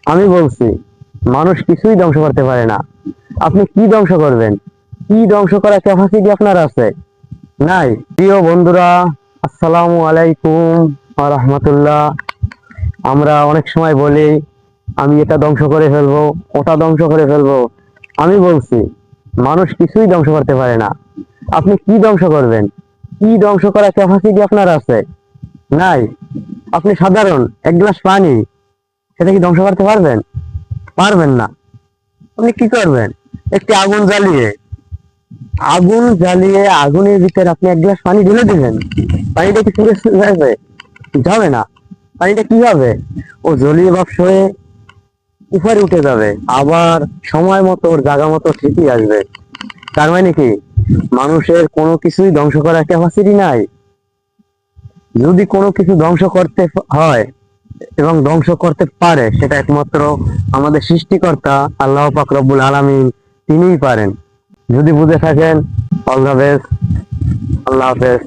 আমি বলছি, মানুষ কিছুই ধ্বংস করতে পারে না। আপনি কি ধ্বংস করবেন? কি ধ্বংস করার ক্যাপাসিটি আপনার আছে? নাই। প্রিয় বন্ধুরা, আসসালামু আলাইকুম ওয়া রাহমাতুল্লাহ। আমরা অনেক সময় বলি আমি এটা ধ্বংস করে ফেলবো, ওটা ধ্বংস করে ফেলবো। আমি বলছি, মানুষ কিছুই ধ্বংস করতে পারে না। আপনি কি ধ্বংস করবেন? কি ধ্বংস করার ক্যাপাসিটি আপনার আছে? নাই। আপনি সাধারণ এক গ্লাস পানি, সেটা কি ধ্বংস করতে পারবেন? পারবেন না। আপনি কি করবেন? একটি আগুন জ্বালিয়ে আগুনের ভিতরে আপনি এক গ্লাস পানি ঢেলে দিবেন, পানিটা কি পুড়ে যাবে? যাবে না। পানিটা কি হবে? ও জলীয় বাষ্প হয়ে উপরে উঠে যাবে, আবার সময় মতো ওর জায়গা মতো ঠিকই আসবে। তার মানে কি, মানুষের কোনো কিছুই ধ্বংস করার ক্যাপাসিটি নাই। যদি কোনো কিছু ধ্বংস করতে হয় এবং ধ্বংস করতে পারে, সেটা একমাত্র আমাদের সৃষ্টিকর্তা আল্লাহ পাক রব্বুল আলামিন, তিনিই পারেন। যদি বুঝে থাকেন, অল দ্য বেস্ট। আল্লাহ হাফেজ।